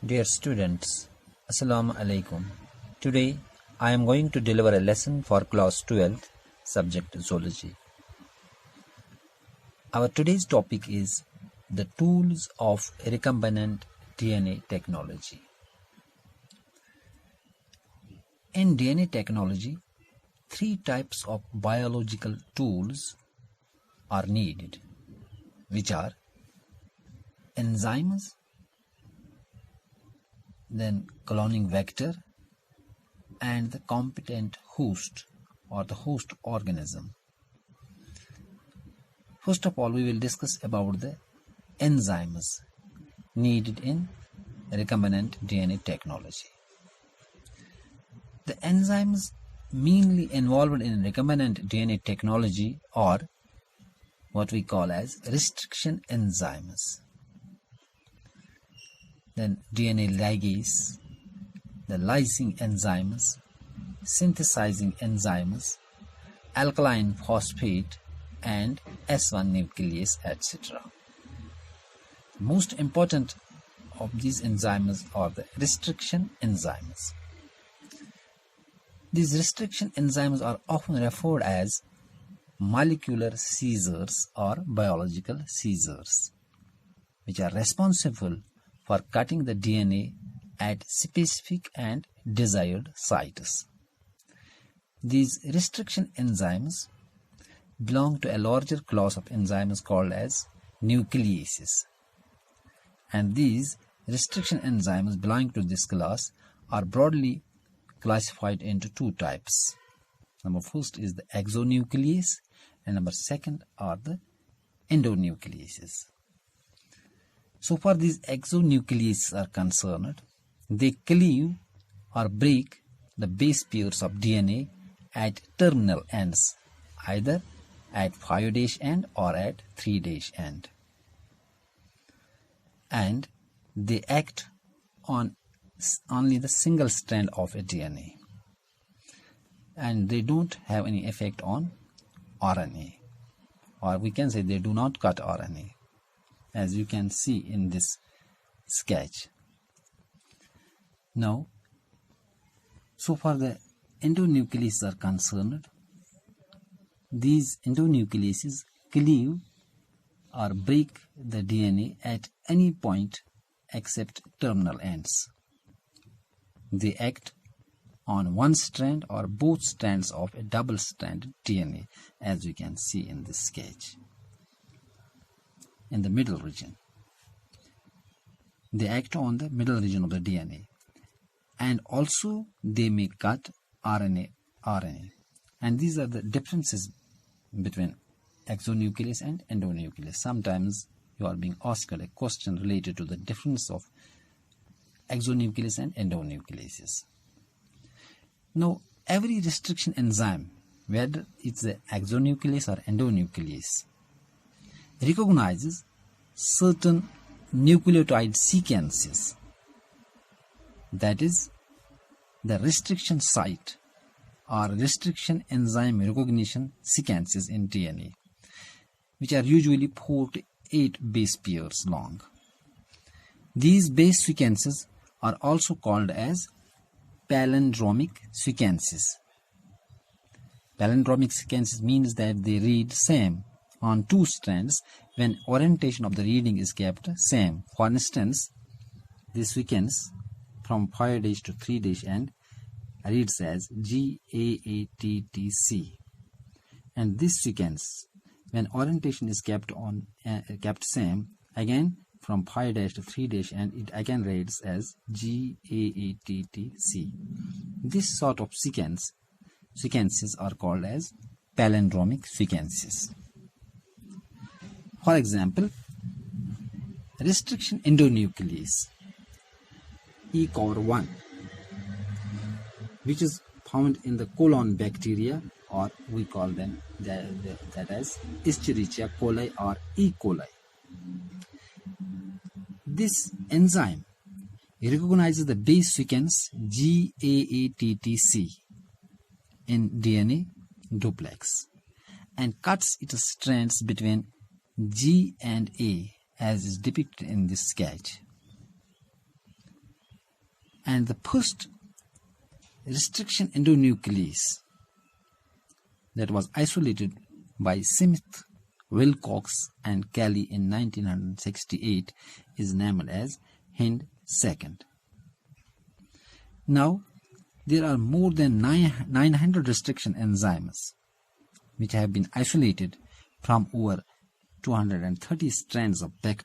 Dear students, Assalamu alaikum. Today I am going to deliver a lesson for class 12th, subject zoology. Our today's topic is the tools of recombinant DNA technology. In DNA technology, three types of biological tools are needed, which are enzymes, then cloning vector, and the competent host or the host organism. First of all, we will discuss about the enzymes needed in recombinant DNA technology. The enzymes mainly involved in recombinant DNA technology are what we call as restriction enzymes, then DNA ligase, the lysing enzymes, synthesizing enzymes, alkaline phosphate, and S1 nuclease, etc. Most important of these enzymes are the restriction enzymes. These restriction enzymes are often referred as molecular seizures or biological seizures, which are responsible for cutting the DNA at specific and desired sites. These restriction enzymes belong to a larger class of enzymes called as nucleases. And these restriction enzymes belonging to this class are broadly classified into two types. Number first is the exonuclease, and number second are the endonucleases. So far these exonucleases are concerned, they cleave or break the base pairs of DNA at terminal ends, either at 5' end or at 3' end. And they act on only the single strand of a DNA. And they don't have any effect on RNA. Or we can say they do not cut RNA, as you can see in this sketch. Now, so far the endonucleases are concerned, these endonucleases cleave or break the DNA at any point except terminal ends. They act on one strand or both strands of a double-stranded DNA, as you can see in this sketch. In the middle region, they act on the middle region of the DNA, and also they may cut RNA. And these are the differences between exonuclease and endonuclease. Sometimes you are being asked a question related to the difference of exonuclease and endonucleases. Now, every restriction enzyme, whether it's the exonuclease or endonuclease, recognizes certain nucleotide sequences, that is, the restriction site or restriction enzyme recognition sequences in DNA, which are usually 4 to 8 base pairs long. These base sequences are also called as palindromic sequences. Palindromic sequences means that they read same on two strands when orientation of the reading is kept same. For instance, this sequence from 5' to 3' end reads as GAATTC, and this sequence when orientation is kept same, again from 5' to 3' end it again reads as GAATTC. This sort of sequences are called as palindromic sequences. For example, restriction endonuclease E-1, which is found in the colon bacteria, or we call them that as Escherichia coli or E. coli. This enzyme recognizes the base sequence GAATTC in DNA duplex and cuts its strands between G and A, as is depicted in this sketch. And the first restriction endonuclease that was isolated by Smith, Wilcox and Kelly in 1968 is named as Hind second. Now, there are more than 900 restriction enzymes which have been isolated from over 230 strands of bacteria.